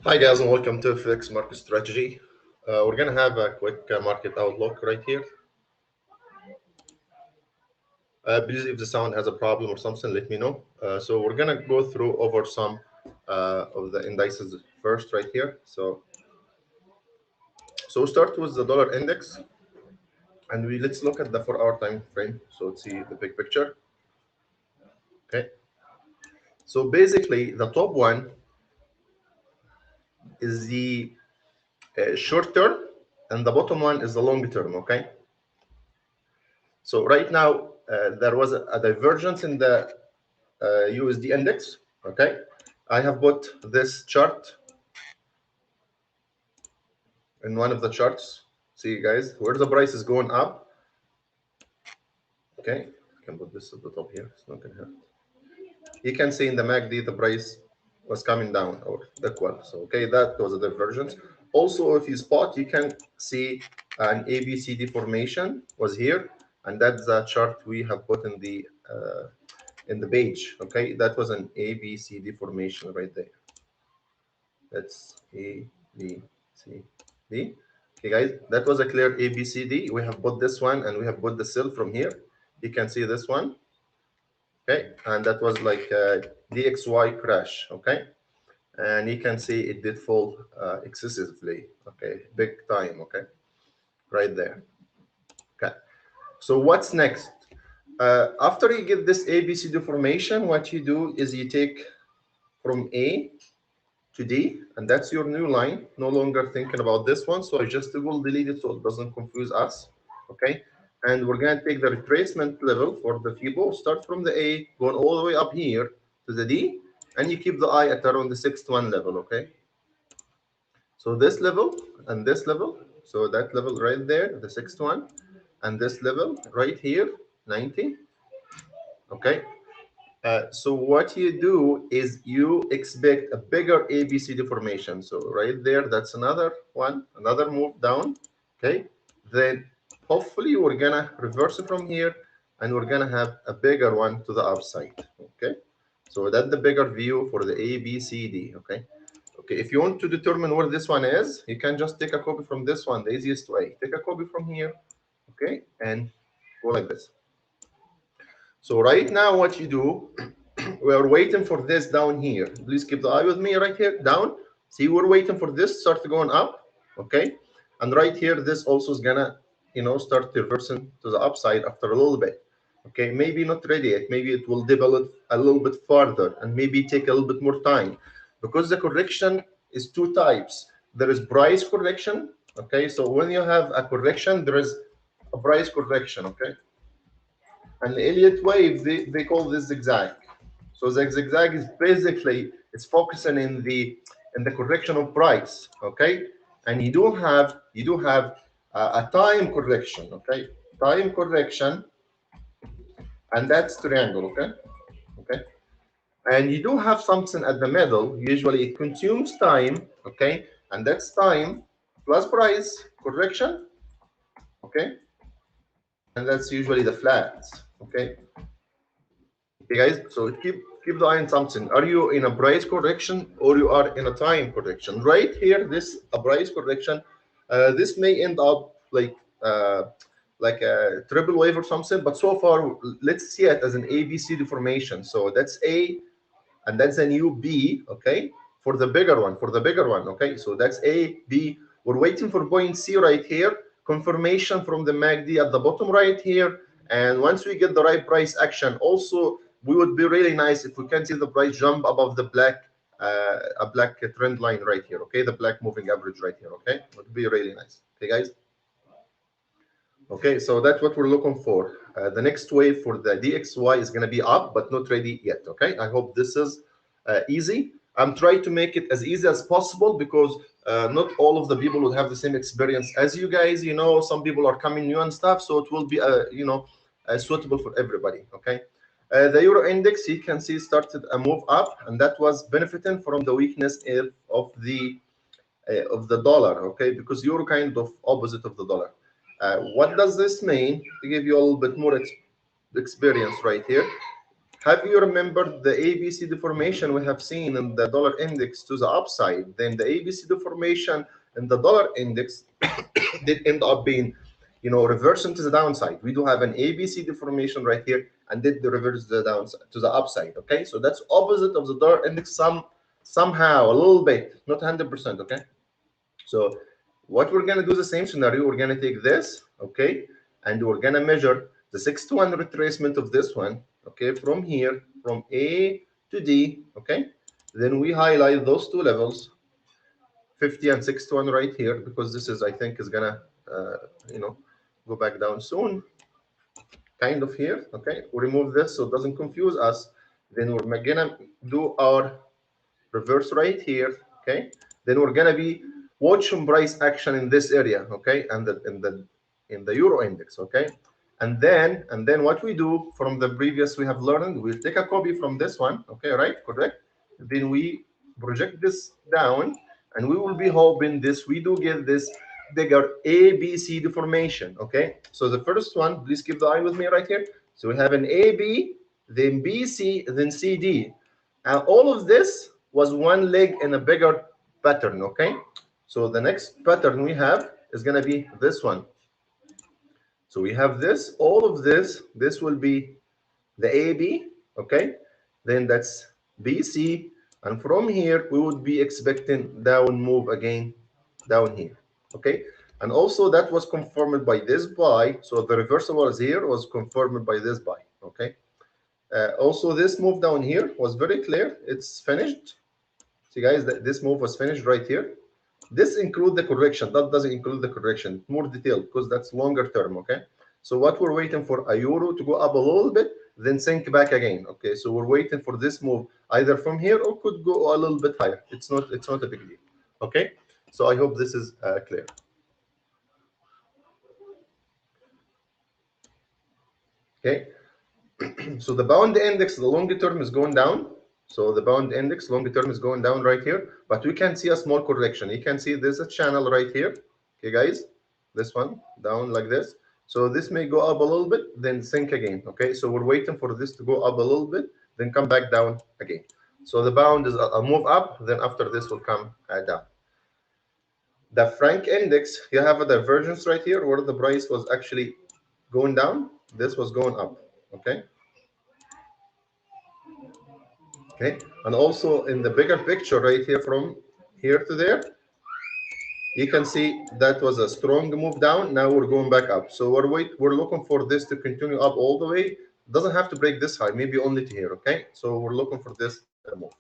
Hi guys and welcome to Forex Market Strategy. We're gonna have a quick market outlook right here. Please, if the sound has a problem or something, let me know. So we're gonna go through over some of the indices first right here. So we'll start with the dollar index, and let's look at the 4-hour time frame. So let's see the big picture. Okay. So basically, the top one is the short term, and the bottom one is the long term. Okay. So right now there was a divergence in the USD index. Okay, I have put this chart in one of the charts. See, guys, where the price is going up. Okay, I can put this at the top here. It's not gonna hurt. You can see in the MACD the price was coming down or equal. So okay, that was a divergence. Also, if you spot, you can see an ABCD formation was here, and that's the chart we have put in the page. Okay, that was an ABCD formation right there. That's A, B, C, D. Okay, guys, that was a clear A, B, C, D. We have put this one and we have put the cell from here. You can see this one. Okay, and that was like a DXY crash. Okay, and you can see it did fall excessively. Okay, big time. Okay, right there. Okay, so what's next? After you get this ABCD formation, what you do is you take from A to D, and that's your new line. No longer thinking about this one, so I just will delete it so it doesn't confuse us. Okay, and we're going to take the retracement level for the FIBO, start from the A, going all the way up here to the D, and you keep the eye at around the 6th one level. Okay, so this level and this level, so that level right there, the 6th one, and this level right here, 90. Okay, so what you do is you expect a bigger ABCD formation. So right there, that's another one, another move down. Okay, then hopefully we're gonna reverse it from here, and we're gonna have a bigger one to the upside. Okay, so that's the bigger view for the ABCD. Okay, okay. If you want to determine where this one is, you can just take a copy from this one. The easiest way, take a copy from here. Okay, and go like this. So right now, what you do, we are waiting for this down here. Please keep the eye with me right here, down. See, we're waiting for this start going up, okay? And right here, this also is gonna, start reversing to the upside after a little bit. Okay, maybe not ready yet. Maybe it will develop a little bit further and maybe take a little bit more time, because the correction is two types. There is price correction, okay? So when you have a correction, there is a price correction, okay? And the Elliott wave, they call this zigzag. So the zigzag is basically it's focusing in the correction of price, okay? And you do have a time correction, okay? Time correction, and that's triangle, okay? Okay. And you do have something at the middle. Usually it consumes time, okay? And that's time plus price correction, okay? And that's usually the flats, okay? Okay, guys, so keep the eye on something. Are you in a price correction or you are in a time correction? Right here, this a price correction. This may end up like a triple wave or something, but so far, let's see it as an ABC deformation. So that's A, and that's a new B, okay, for the bigger one, okay. So that's A, B. We're waiting for point C right here. Confirmation from the MACD at the bottom right here. And once we get the right price action, also we would be really nice if we can see the price jump above the black a black trend line right here, okay, the black moving average right here, okay, would be really nice. Okay, guys. Okay, so that's what we're looking for. The next wave for the DXY is going to be up, but not ready yet. Okay, I hope this is easy. I'm trying to make it as easy as possible, because not all of the people will have the same experience as you guys. Some people are coming new and stuff, so it will be suitable for everybody. Okay, the Euro index, you can see, started a move up, and that was benefiting from the weakness of the dollar. Okay, because Euro kind of opposite of the dollar. What does this mean? To give you a little bit more experience right here. Have you remembered the ABC deformation we have seen in the dollar index to the upside? Then the ABC deformation in the dollar index did end up being, reversing to the downside. We do have an ABC deformation right here, and did the reverse to the downside, to the upside. Okay, so that's opposite of the dollar index somehow, a little bit, not 100%. Okay, so what we're gonna do, the same scenario. We're gonna take this, okay, and we're gonna measure the 6 to 1 retracement of this one, okay, from here, from A to D, okay. Then we highlight those two levels, 50 and 6 to 1 right here, because this is, I think, is gonna, go back down soon, kind of here, okay. We remove this so it doesn't confuse us. Then we're gonna do our reverse right here, okay. Then we're gonna be watching price action in this area, okay, and in the euro index, okay. And then what we do from the previous we have learned, we'll take a copy from this one, okay, right, correct. Then we project this down, and we will be hoping this we do get this bigger ABC deformation, okay. So the first one, please keep the eye with me right here. So we have an AB, then BC, then CD, and all of this was one leg in a bigger pattern, okay. So the next pattern we have is going to be this one. So we have this, all of this will be the AB, okay. Then that's BC, and from here we would be expecting down move again down here, okay. And also that was confirmed by this buy, so the reversal was here, was confirmed by this buy, okay. Also this move down here was very clear, it's finished. See guys, this move was finished right here. This includes the correction, that doesn't include the correction, more detailed, because that's longer term, okay. So what we're waiting for, a euro to go up a little bit, then sink back again, okay. So we're waiting for this move either from here or could go a little bit higher. It's not a big deal, okay. So I hope this is clear. Okay. So the bound index, the longer term is going down. So the bound index longer term is going down right here, but we can see a small correction. You can see there's a channel right here, okay guys, this one down like this. So this may go up a little bit, then sink again, okay. So we're waiting for this to go up a little bit, then come back down again. So the bound is a move up, then after this will come down. The franc index, you have a divergence right here where the price was actually going down, this was going up, okay. Okay, and also in the bigger picture right here, from here to there, you can see that was a strong move down. Now we're going back up. So we're looking for this to continue up all the way. It doesn't have to break this high, maybe only to here. Okay, so we're looking for this move.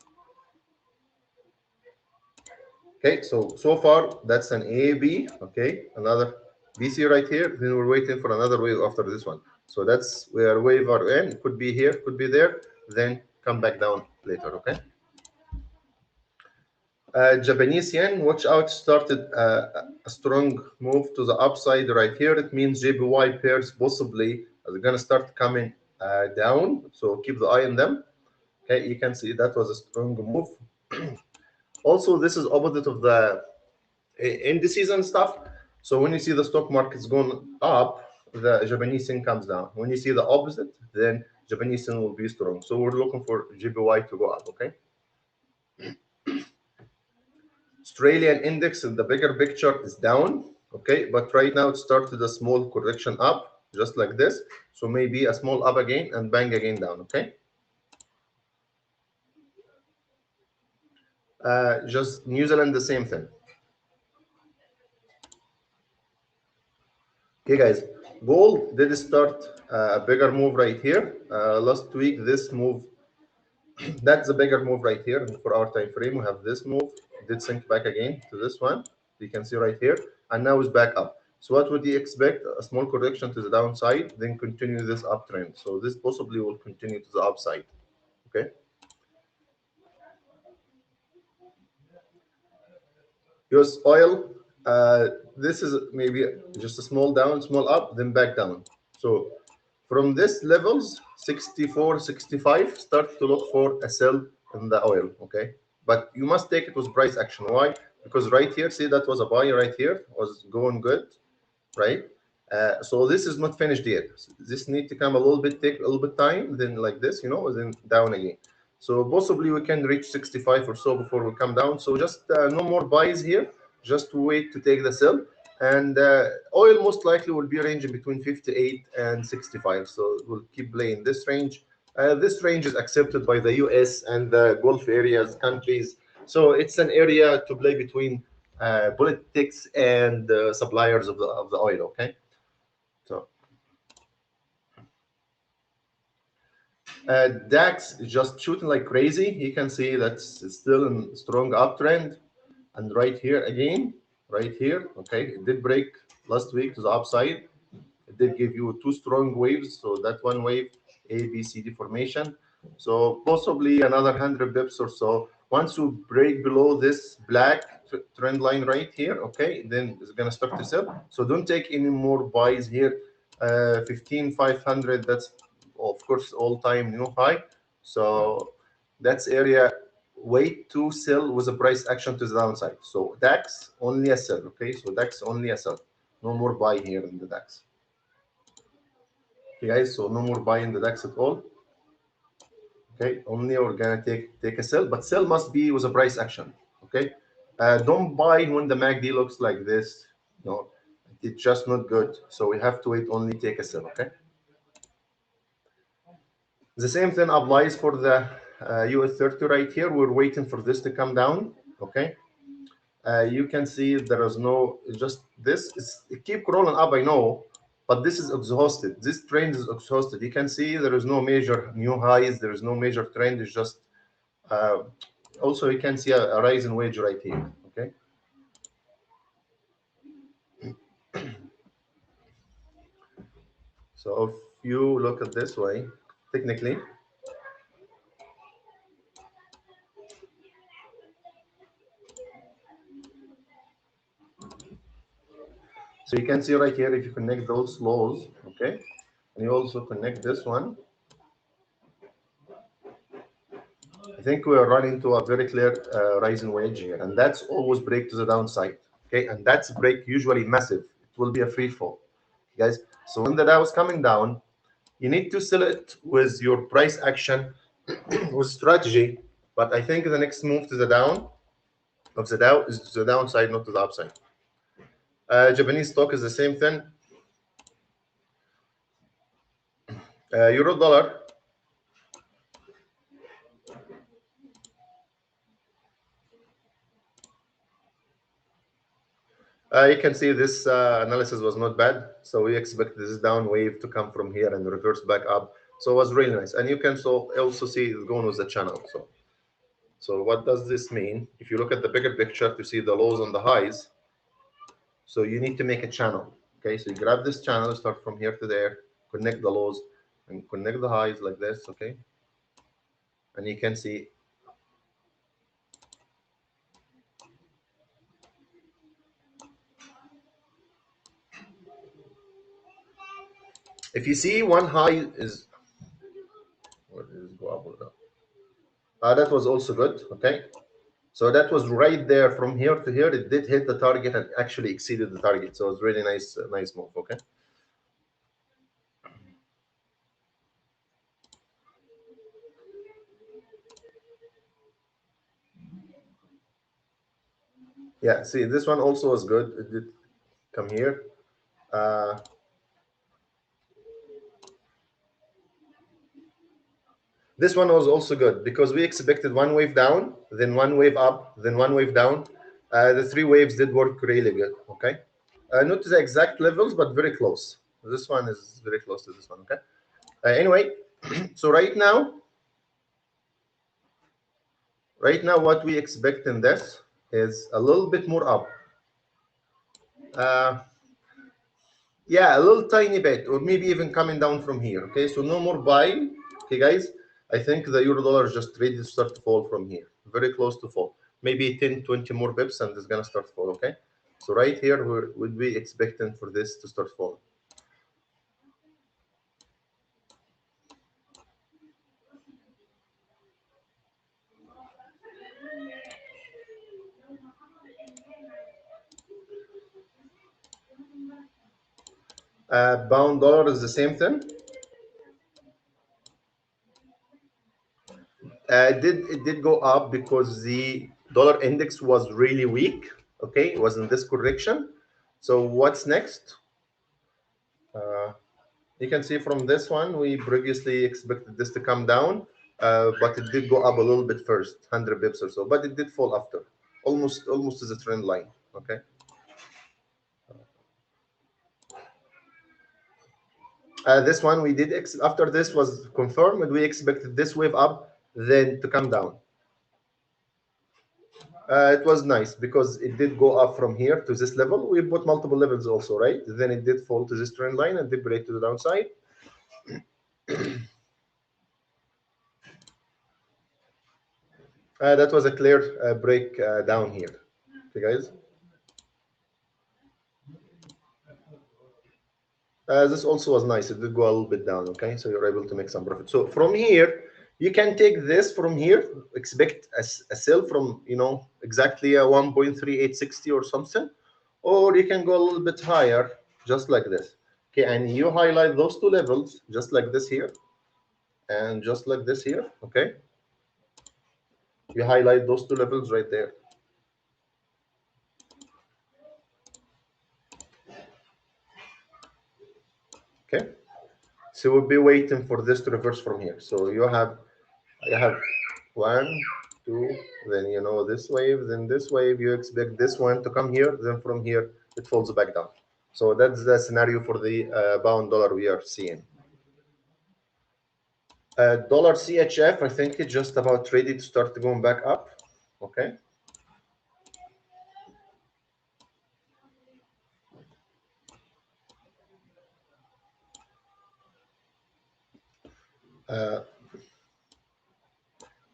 Okay, so far that's an AB. Okay, another BC right here. Then we're waiting for another wave after this one. So that's where wave are in. Could be here, could be there. Then come back down later. Okay. Japanese yen, watch out, started a strong move to the upside right here. It means JPY pairs possibly are going to start coming down. So keep the eye on them. Okay, you can see that was a strong move. Also, this is opposite of the indices and stuff. So when you see the stock market's going up, the Japanese yen comes down. When you see the opposite, then Japanese yen will be strong. So we're looking for JPY to go up. Okay. Australian index in the bigger picture is down, okay, but right now it started a small correction up, just like this. So maybe a small up again and bang again down, okay. Just New Zealand, the same thing. Okay, guys, gold did start a bigger move right here. Last week, this move, that's a bigger move right here. And for our time frame, we have this move. It did sink back again to this one. You can see right here, and now it's back up. So what would you expect? A small correction to the downside, then continue this uptrend. So this possibly will continue to the upside. Okay. US oil, this is maybe just a small down, small up, then back down. So from this levels, 64, 65, start to look for a sell in the oil, okay? But you must take it with price action. Why? Because right here, see that was a buy right here, was going good, right? So this is not finished yet. This need to come a little bit, take a little bit time, then like this, then down again. So possibly we can reach 65 or so before we come down. So just no more buys here. Just wait to take the sell. And oil most likely will be ranging between 58 and 65. So we'll keep playing this range. This range is accepted by the US and the Gulf areas, countries. So it's an area to play between politics and suppliers of the oil, okay? So DAX is just shooting like crazy. You can see that's still in strong uptrend. And right here again, right here, okay, it did break last week to the upside. It did give you two strong waves. So that one wave, A, B, C, D formation. So possibly another 100 bips or so. Once you break below this black trend line right here, okay, then it's going to start to sell. So don't take any more buys here. 15,500, that's of course all-time new high. So that's area wait to sell with a price action to the downside. So DAX only a sell, okay? So DAX only a sell. No more buy here in the DAX. Okay, guys, so no more buy in the DAX at all. Okay, only we're gonna take a sell, but sell must be with a price action. Okay, don't buy when the MACD looks like this. No, it's just not good. So we have to wait. Only take a sell. Okay. The same thing applies for the US 30 right here. We're waiting for this to come down. Okay. You can see there is no just this is it keep crawling up. I know, but this is exhausted. This trend is exhausted. You can see there is no major new highs. There is no major trend. It's just also you can see a rise in wage right here. Okay. So if you look at this way, technically, so you can see right here if you connect those lows, okay, and you also connect this one. I think we are running to a very clear rise in wage here, and that's always break to the downside. Okay, and that's break usually massive. It will be a free fall, guys. So when the Dow is coming down, you need to sell it with your price action, with strategy. But I think the next move to the down of the Dow is to the downside, not to the upside. Japanese stock is the same thing. Euro dollar. You can see this analysis was not bad. So we expect this down wave to come from here and reverse back up. So it was really nice. And you can also see it's going with the channel. So what does this mean? If you look at the bigger picture to see the lows and the highs, so you need to make a channel. Okay, so you grab this channel, start from here to there, connect the lows and connect the highs like this. Okay, and you can see if you see one high is what is global now. That was also good. Okay, so that was right there from here to here. It did hit the target and actually exceeded the target. So it was really nice, nice move. Okay. Yeah. See, this one also was good. It did come here. Uh, this one was also good because we expected one wave down, then one wave up, then one wave down. The three waves did work really good. Okay. Not to the exact levels, but very close. This one is very close to this one. Okay. Anyway, so right now, what we expect in this is a little bit more up. Uh, yeah, a little tiny bit, or maybe even coming down from here. Okay, so no more buying. Okay, guys, I think the euro dollar is just ready to start to fall from here, very close to fall. Maybe 10, 20 more pips, and it's gonna start to fall. Okay, so right here, we would be expecting for this to start falling. Pound dollar is the same thing. It did go up because the dollar index was really weak. Okay, it was in this correction. So what's next? You can see from this one, we previously expected this to come down, but it did go up a little bit first, 100 bips or so, but it did fall after, almost as a trend line. Okay. This one we did after this was confirmed, we expected this wave up, then to come down. It was nice because it did go up from here to this level. We put multiple levels also, right? Then it did fall to this trend line and did break to the downside. That was a clear break down here. Okay, guys. This also was nice. It did go a little bit down. Okay, so you're able to make some profit. So from here, you can take this from here, expect a sell from, exactly a 1.3860 or something, or you can go a little bit higher, just like this. Okay, and you highlight those two levels, just like this here, and just like this here. Okay, you highlight those two levels right there. Okay, so we'll be waiting for this to reverse from here. So you have one, two, then this wave, then this wave. You expect this one to come here, then from here it falls back down. So that's the scenario for the pound dollar we are seeing. Dollar CHF, I think it's just about ready to start going back up. Okay.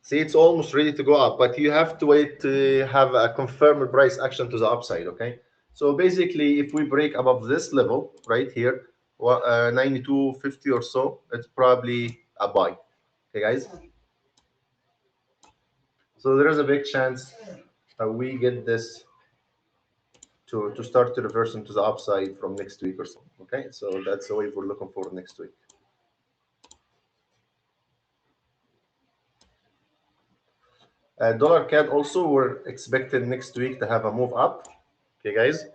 See, it's almost ready to go up, but you have to wait to have a confirmed price action to the upside. Okay. So basically, if we break above this level right here, 92.50 or so, it's probably a buy. Okay, guys. So there is a big chance we get this to start to reverse into the upside from next week or so. Okay, so that's the wave we're looking for next week. Dollar CAD also, we're expecting next week to have a move up. Okay, guys.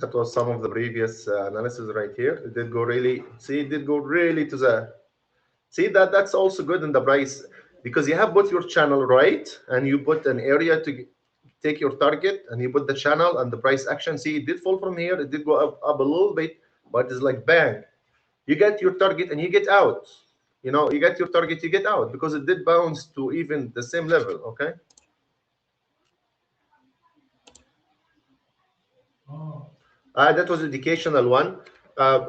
That was some of the previous analysis right here. It did go really, see, it did go really to the, see that's also good in the price because you have put your channel right and you put an area to take your target and you put the channel and the price action. See, it did fall from here. It did go up a little bit, but it's like bang. You get your target and you get out. You get your target, you get out because it did bounce to even the same level. Okay. That was educational one.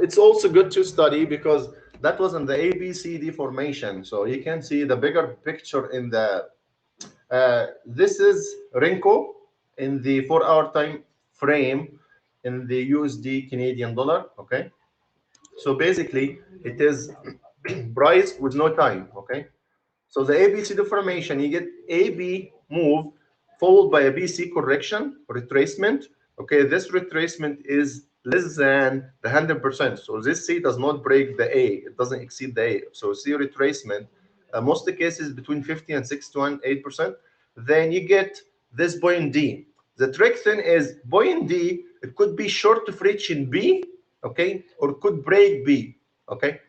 It's also good to study because that was in the ABCD formation. So you can see the bigger picture in the, this is Renko in the 4-hour time frame in the USD Canadian dollar. Okay. So basically it is price with no time. Okay. So the ABC deformation, you get AB move followed by a BC correction, retracement. Okay, this retracement is less than the 100%. So this C does not break the A. It doesn't exceed the A. So C retracement, most of the cases between 50 and 61, 8%. Then you get this point D. The trick thing is point D, it could be short of reach in B, okay, or it could break B, okay.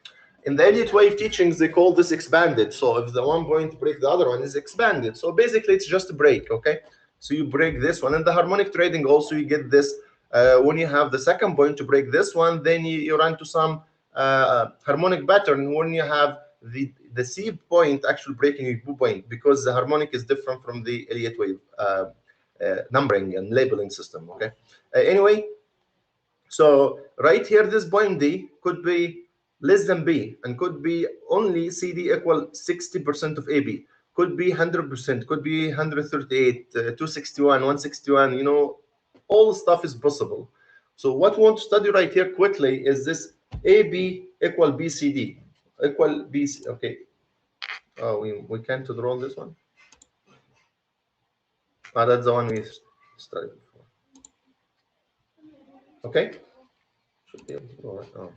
In the Elliott wave teachings, they call this expanded. So if the one point break the other one is expanded. So basically, it's just a break, okay? So you break this one. And the harmonic trading also, you get this when you have the second point to break this one, then you run to some harmonic pattern when you have the C point actually breaking a B point because the harmonic is different from the Elliott wave numbering and labeling system, okay? Anyway, so right here, this point D could be less than B and could be only CD equal 60% of AB, could be 100%, could be 138, 261, 161, all stuff is possible. So what we want to study right here quickly is this AB equal BCD, equal BC, okay. We can't draw on this one. That's the one we studied before. Okay. Should be able to go right now.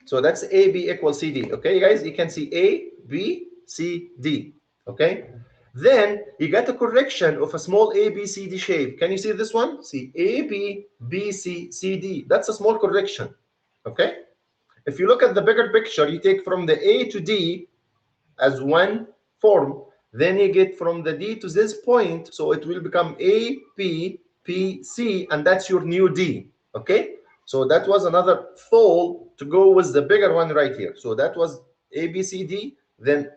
So that's AB equals CD. Okay, guys, you can see A, B, C, D. Okay. Then you got a correction of a small A, B, C, D shape. Can you see this one? See A, B, B, C, C, D. That's a small correction. Okay. If you look at the bigger picture, you take from the A to D as one form, then you get from the D to this point, so it will become A, P, P, C, and that's your new D. Okay. So that was another fall to go with the bigger one right here. So that was ABCD, then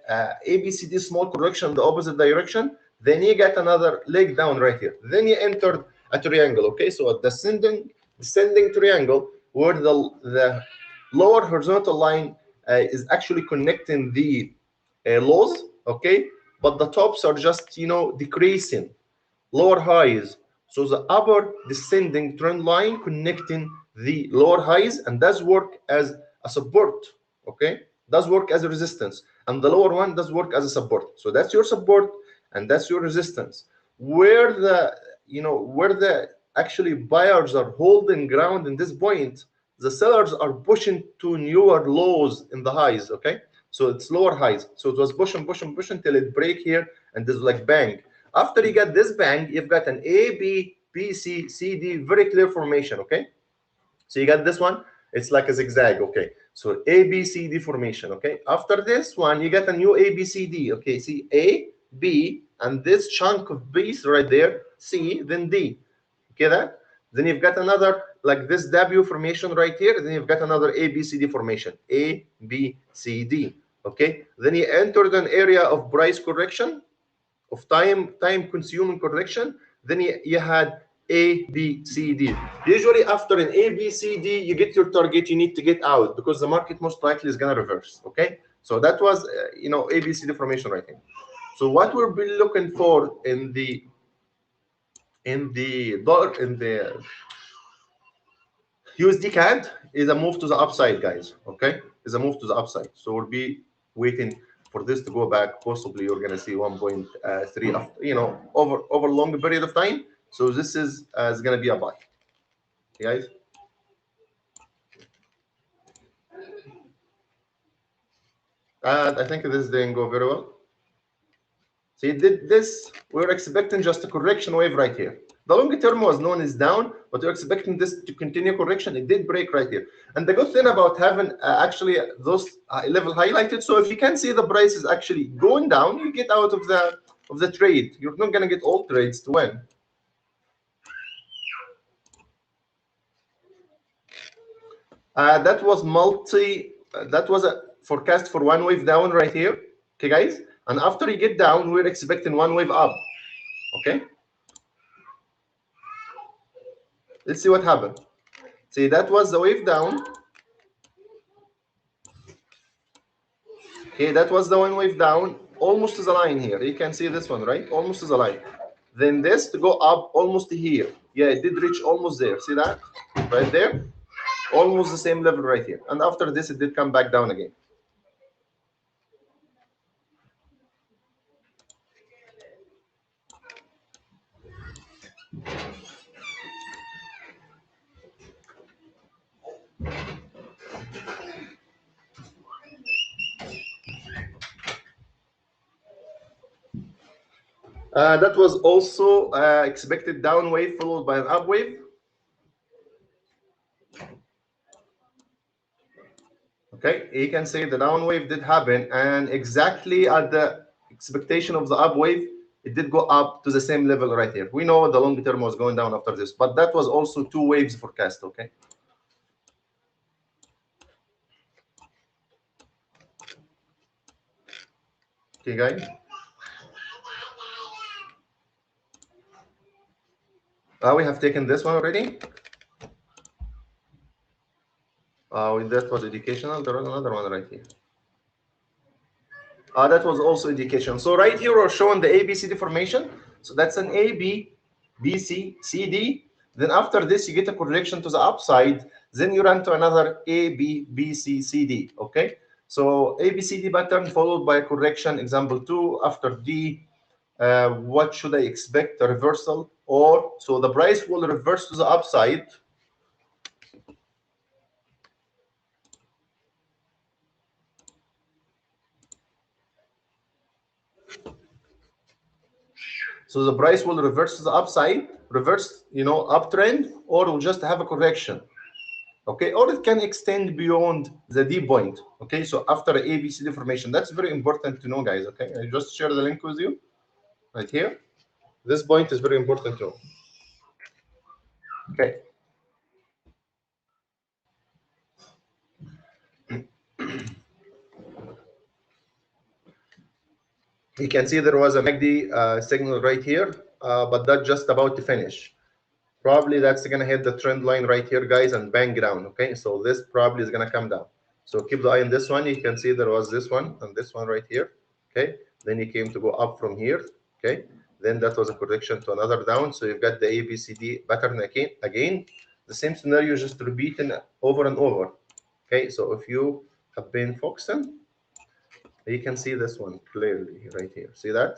ABCD small correction in the opposite direction. Then you get another leg down right here. Then you entered a triangle. Okay, so a descending triangle where the lower horizontal line is actually connecting the lows. Okay, but the tops are just decreasing, lower highs. So the upper descending trend line connecting the lower highs, and does work as a support. Okay, does work as a resistance, and the lower one does work as a support. So that's your support and that's your resistance. Where the actually buyers are holding ground in this point, the sellers are pushing to newer lows in the highs. Okay, so it's lower highs. So it was pushing till it break here, and this is like bang. After you get this bang, you've got an A, B, B, C, C, D, very clear formation. Okay, so you got this one, it's like a zigzag. Okay, so A, B, C, D formation. Okay, after this one, you get a new A, B, C, D. Okay, see A, B, and this chunk of B's right there, C, then D. Okay, that. Then you've got another like this W formation right here. Then you've got another A, B, C, D formation. A, B, C, D. Okay, then you entered an area of price correction, of time consuming correction. Then you had A, B, C, D. Usually after an A, B, C, D, you get your target, you need to get out because the market most likely is gonna reverse. Okay, so that was A, B, C, D formation right here. So what we'll be looking for in the USD CAD is a move to the upside, guys. Okay, is a move to the upside. So we'll be waiting for this to go back. Possibly you're gonna see 1.3 after, over a long period of time. So this is gonna be a buy, okay, guys. And I think this didn't go very well. So it did this. We were expecting just a correction wave right here. The long term was known as down, but we're expecting this to continue correction. It did break right here. And the good thing about having actually those level highlighted, so if you can see the price is actually going down, you get out of the trade. You're not going to get all trades to win. That was a forecast for one wave down right here. Okay, guys. And after you get down, we're expecting one wave up. Okay. Let's see what happened. See, that was the wave down. Okay, that was the one wave down, almost to the line here. You can see this one, right? Almost to the line. Then this to go up almost to here. Yeah, it did reach almost there. See that? Right there? Almost the same level right here. And after this, it did come back down again. That was also expected down wave followed by an up wave. Okay, you can say the down wave did happen, and exactly at the expectation of the up wave, it did go up to the same level right here. We know the long term was going down after this, but that was also two waves forecast. Okay. Okay, guys. We have taken this one already. That was educational. There was another one right here. That was also education. So right here we're showing the ABCD formation. So that's an AB, BC, CD. Then after this, you get a correction to the upside. Then you run to another AB, BC, CD. Okay. So ABCD pattern followed by a correction. Example 2 after D. what should I expect? A reversal, or so the price will reverse to the upside. So the price will reverse to the upside, reverse, uptrend, or will just have a correction. Okay, or it can extend beyond the D point. Okay, so after the ABC deformation, that's very important to know, guys. Okay, I just share the link with you right here. This point is very important to know. Okay. You can see there was a MACD signal right here, but that's just about to finish. Probably that's going to hit the trend line right here, guys, and bang down. Okay, so this probably is going to come down. So keep the eye on this one. You can see there was this one and this one right here. Okay, then he came to go up from here. Okay, then that was a correction to another down. So you've got the ABCD pattern again. The same scenario just repeating over and over. Okay, so if you have been focusing, you can see this one clearly right here. See that?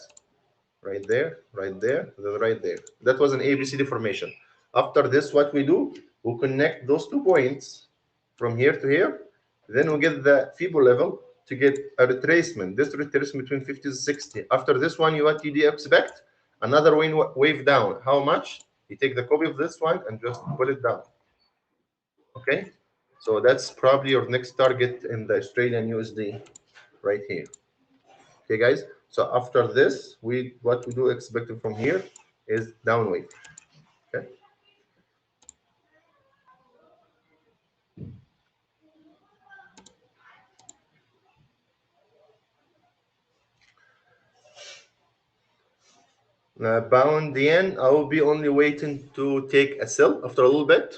Right there, then right there. That was an ABC deformation. After this, what we do, we connect those 2 points from here to here. Then we get the FIBO level to get a retracement. This retracement between 50 to 60. After this one, what you do expect? Another wave down. How much? You take the copy of this one and just pull it down. Okay? So that's probably your next target in the Australian USD right here. Okay, guys. So after this, what we do expect from here is down wave. Okay. Bound yen, I will be only waiting to take a sell after a little bit.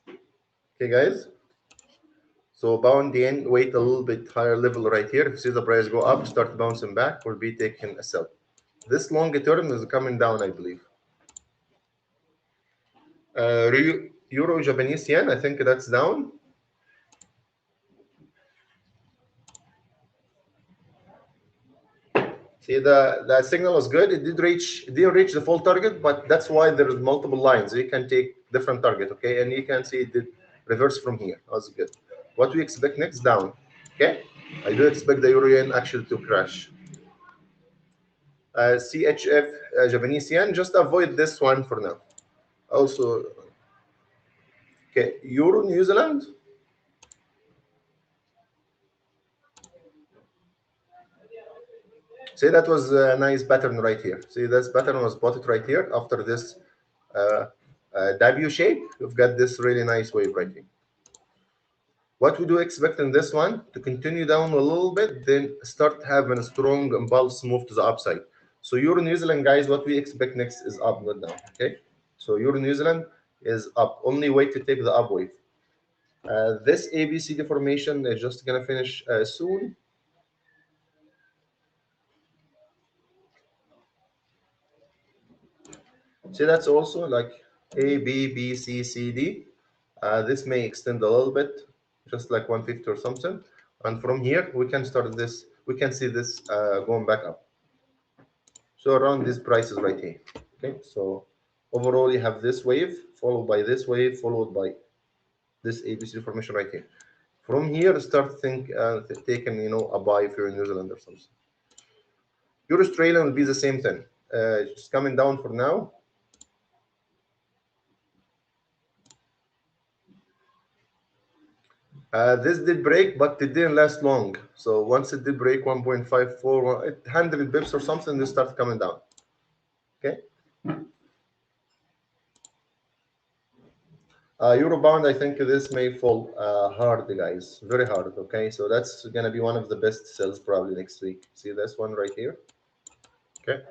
Okay, guys. So bound yen, wait a little bit higher level right here. If you see the price go up, start bouncing back, we'll be taking a sell. This longer term is coming down, I believe. Euro Japanese yen, I think that's down. See, the signal was good. It didn't reach the full target, but that's why there's multiple lines. You can take different target, okay? And you can see it did reverse from here. That's good. What we expect next? Down. Okay. I do expect the euro yen actually to crash. CHF Japanese yen. Just avoid this one for now. Also, okay. Euro New Zealand. See, that was a nice pattern right here. See, this pattern was spotted right here after this W shape. You've got this really nice wave right here. What we do expect in this one to continue down a little bit, then start having a strong impulse move to the upside. So Euro New Zealand, guys, what we expect next is up, not down. Okay. So Euro New Zealand is up. Only way to take the up wave. This ABC deformation is just gonna finish soon. See, that's also like A, B, B, C, C, D. This may extend a little bit, just like 150 or something. And from here, we can start this. We can see this going back up. So around these prices right here. Okay, so overall you have this wave followed by this wave followed by this ABC formation right here. From here, start taking a buy if you're in New Zealand or something. Your Australian will be the same thing. It's coming down for now. This did break, but it didn't last long. So once it did break 1.54, 100 bips or something, they start coming down. Okay. Eurobound, I think this may fall hard, guys, very hard. Okay, so that's gonna be one of the best sells probably next week. See this one right here. Okay.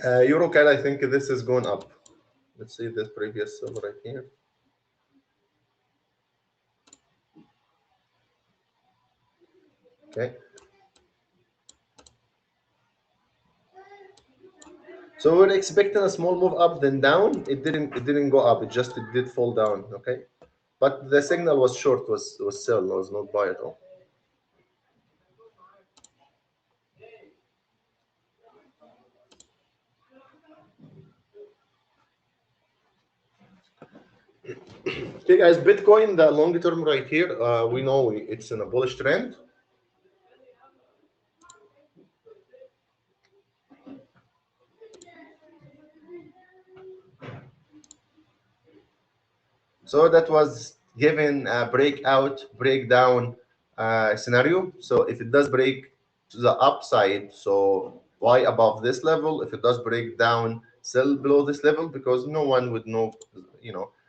Eurocal, I think this is going up. Let's see this previous sell right here. Okay. So we're expecting a small move up, then down. It didn't go up. It did fall down. Okay. but the signal was short, was sell, was not buy at all. Okay, guys, Bitcoin, the long term right here, we know it's in a bullish trend. So that was given a breakdown scenario. So if it does break to the upside, so why above this level? If it does break down, sell below this level, because no one would know,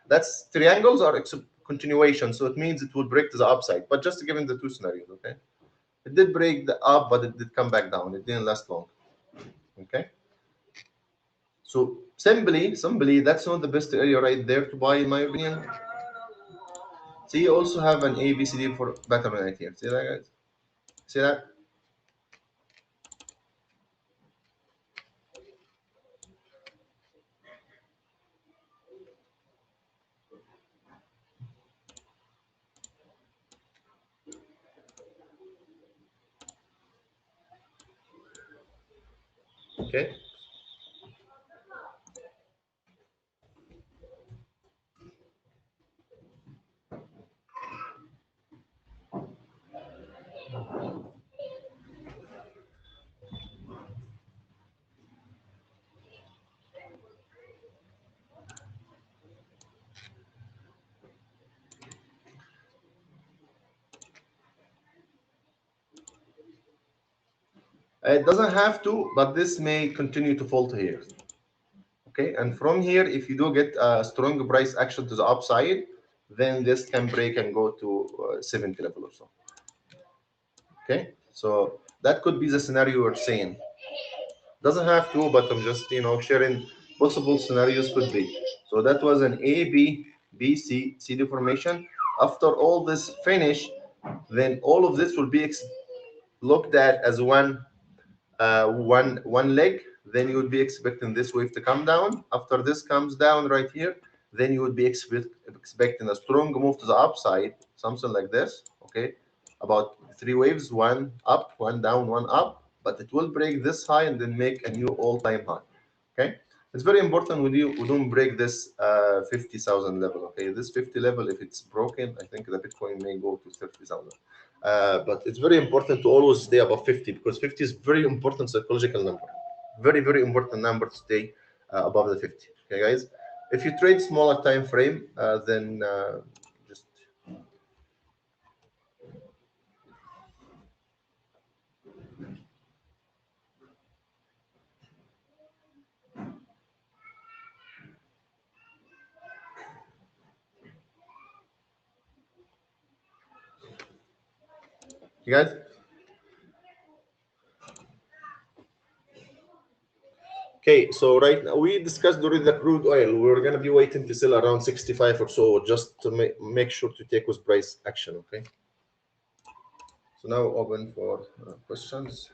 that's triangles are continuation. So it means it will break to the upside, but just given the two scenarios, okay? It did break the up, but it did come back down. It didn't last long, okay? So simply, that's not the best area right there to buy, in my opinion. So you also have an ABCD for pattern right here. See that, guys? See that? Okay. It doesn't have to, but this may continue to fall to here. Okay, and from here, if you do get a strong price action to the upside, then this can break and go to 70 level or so. Okay, so that could be the scenario we're saying. Doesn't have to, but I'm just sharing possible scenarios could be. So that was an A, B, B, C, C deformation. After all this finish, then all of this will be looked at as one leg. Then you would be expecting this wave to come down. After this comes down right here, then you would be expecting a strong move to the upside, something like this. Okay, about three waves, one up, one down, one up, but it will break this high and then make a new all-time high. Okay, it's very important we don't break this 50,000 level. Okay, this 50 level, if it's broken, I think the Bitcoin may go to 30,000. But it's very important to always stay above 50, because 50 is very important psychological number. Very, very important number to stay above the 50. Okay, guys. If you trade smaller time frame, then just you guys. Okay, so right now we discussed during the crude oil. We're gonna be waiting to sell around 65 or so, just to make sure to take with price action. Okay. So now open for questions.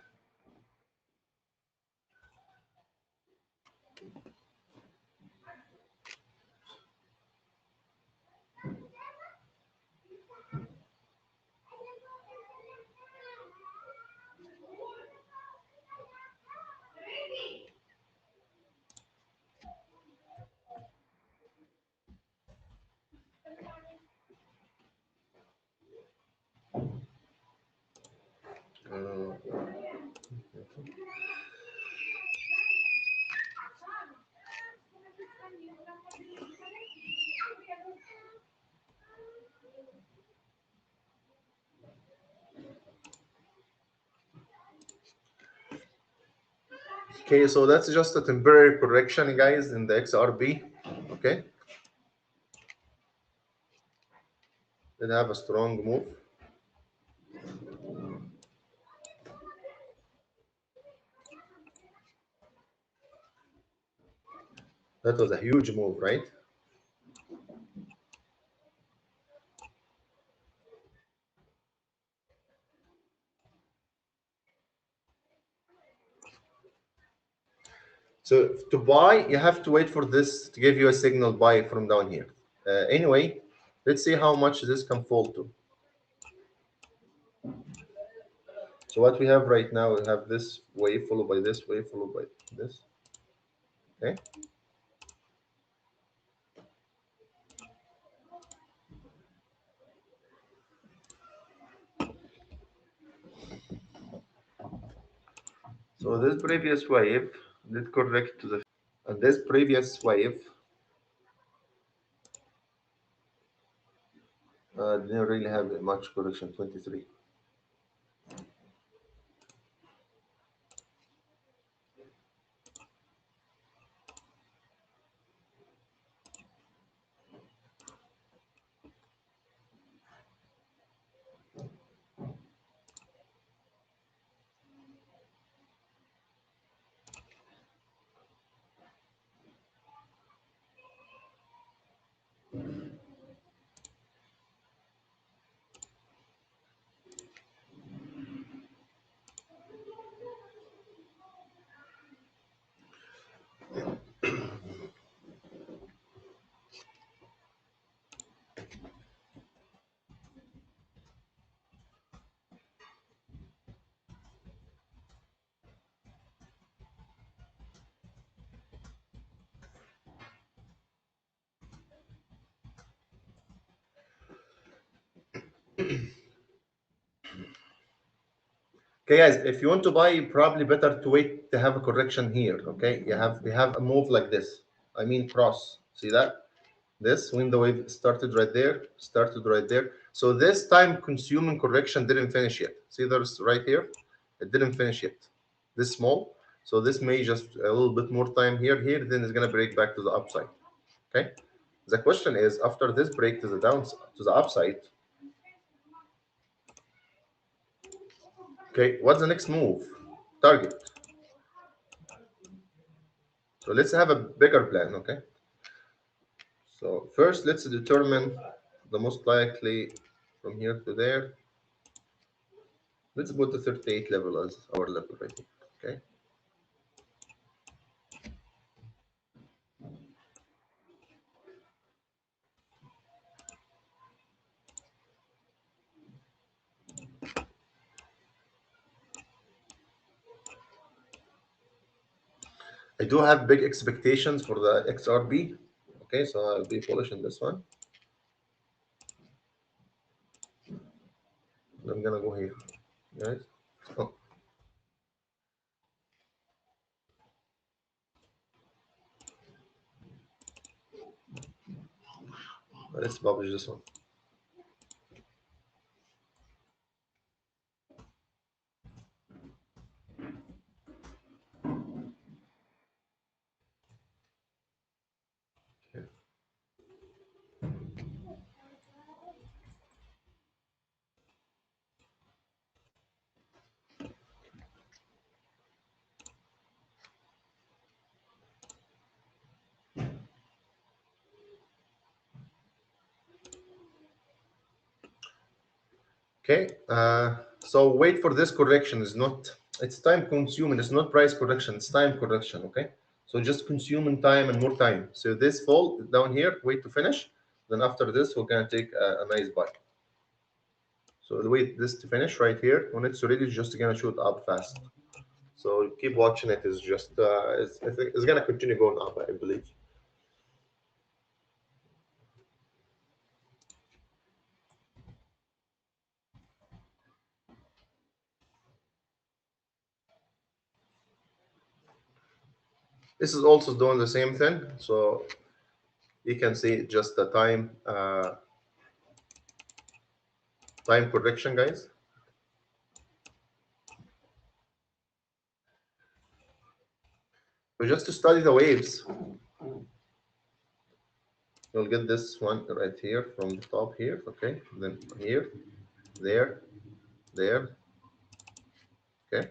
Okay, so that's just a temporary correction, guys, in the XRP. Okay, did have a strong move. That was a huge move, right? So to buy, you have to wait for this to give you a signal buy from down here. Anyway, Let's see how much this can fall to. So what we have right now, we have this wave followed by this wave followed by this. Okay. So this previous wave did correct to the, and this previous wave didn't really have much correction, 23. Okay, guys, if you want to buy, probably better to wait to have a correction here. Okay, we have a move like this. I mean cross. See that? This when the wave started right there, started right there. So this time consuming correction didn't finish yet. See there's right here, it didn't finish yet. This small. So this may just a little bit more time here, then it's gonna break back to the upside. Okay. The question is after this break to the downside to the upside, okay, what's the next move? Target. So let's have a bigger plan, okay? So first, let's determine the most likely from here to there. Let's put the 38 level as our level right here, okay? I do have big expectations for the XRB, okay? So I'll be bullish in this one. I'm gonna go here, guys. Oh, let's publish this one. Okay, so wait for this correction is not, it's time consuming, it's not price correction, it's time correction, okay? So just consuming time and more time. So this fall down here, wait to finish. Then after this, we're gonna take a nice buy. So wait this to finish right here. When it's ready, it's just gonna shoot up fast. So keep watching it. It's just, it's gonna continue going up, I believe. This is also doing the same thing. So you can see just the time correction, guys. So just to study the waves, you'll get this one right here from the top here, okay? Then here, there, there, okay?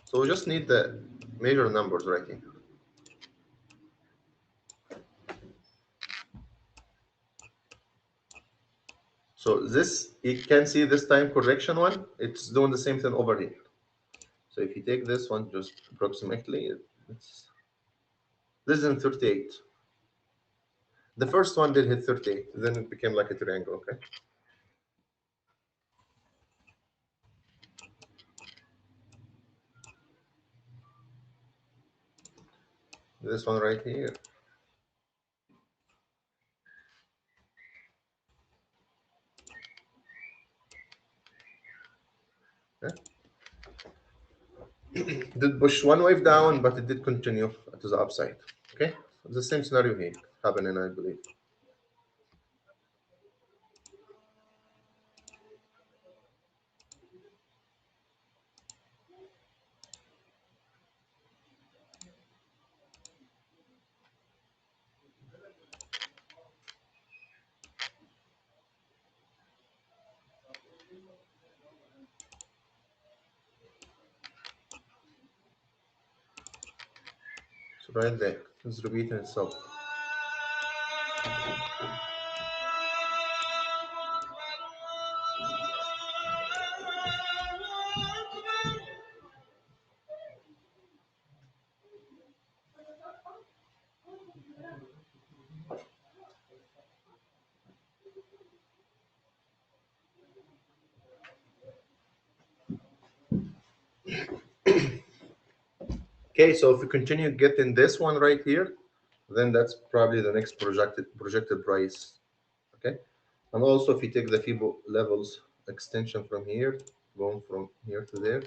So we just need the major numbers right here. So this, you can see this time correction one, it's doing the same thing over here. So if you take this one, just approximately, it's this is in 38. The first one did hit 38, then it became like a triangle. Okay. This one right here. Okay. Did push one wave down, but it did continue to the upside. Okay. The same scenario here happening, I believe. So right there, it's repeating itself. Okay, so if we continue getting this one right here, then that's probably the next projected price. Okay, and also if you take the FIBO levels extension from here, going from here to there,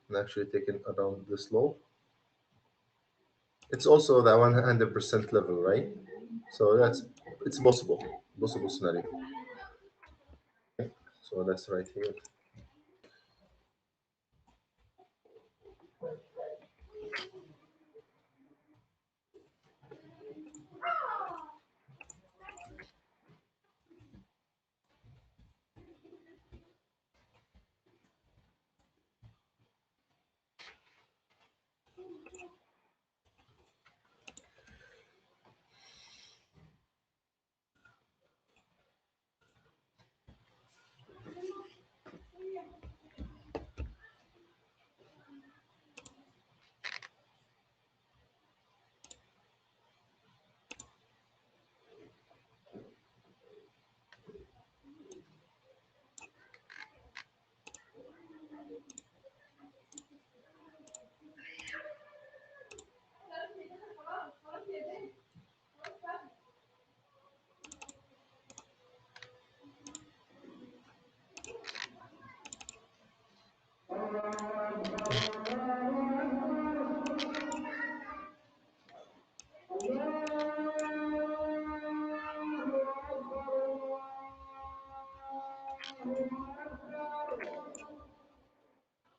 and actually taking around this low, it's also the 100% level, right? So it's possible scenario. So that's right here.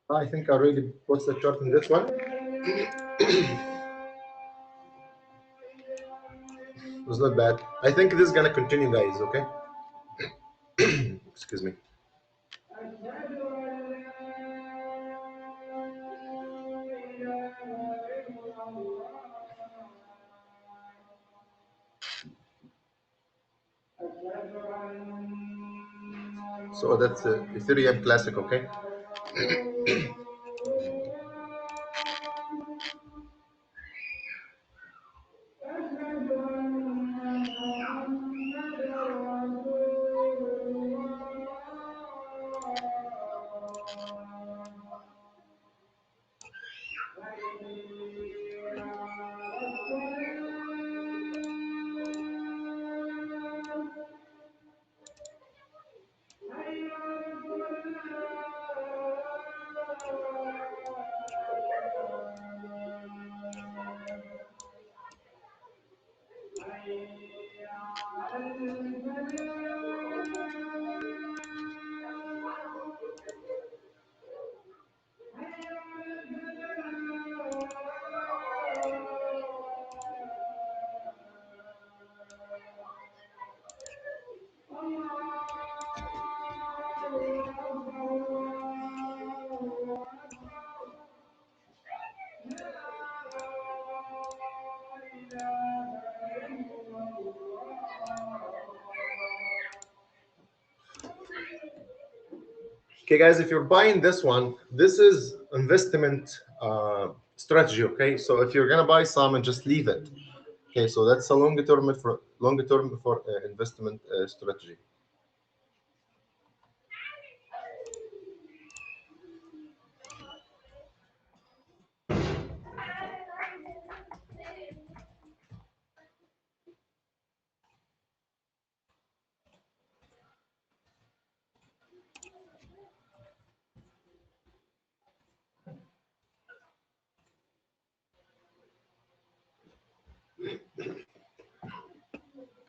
I think I already posted the chart in this one. It was not bad. I think this is gonna continue, guys. Okay. Excuse me. So that's Ethereum Classic. Okay. Okay, guys, if you're buying this one, this is investment strategy. Okay, so if you're gonna buy some and just leave it. Okay, so that's a longer term long term for investment strategy.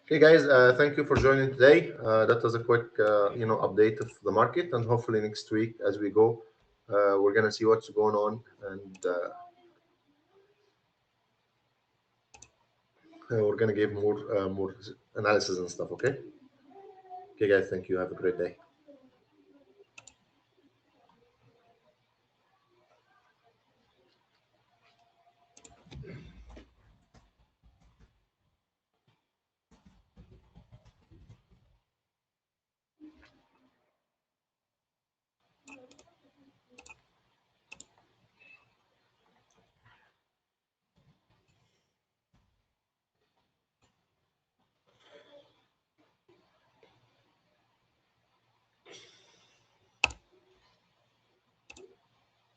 Okay, guys, thank you for joining today. That was a quick, update of the market, and hopefully next week as we go, we're gonna see what's going on, and we're gonna give more analysis and stuff. Okay. Okay, guys, thank you. Have a great day.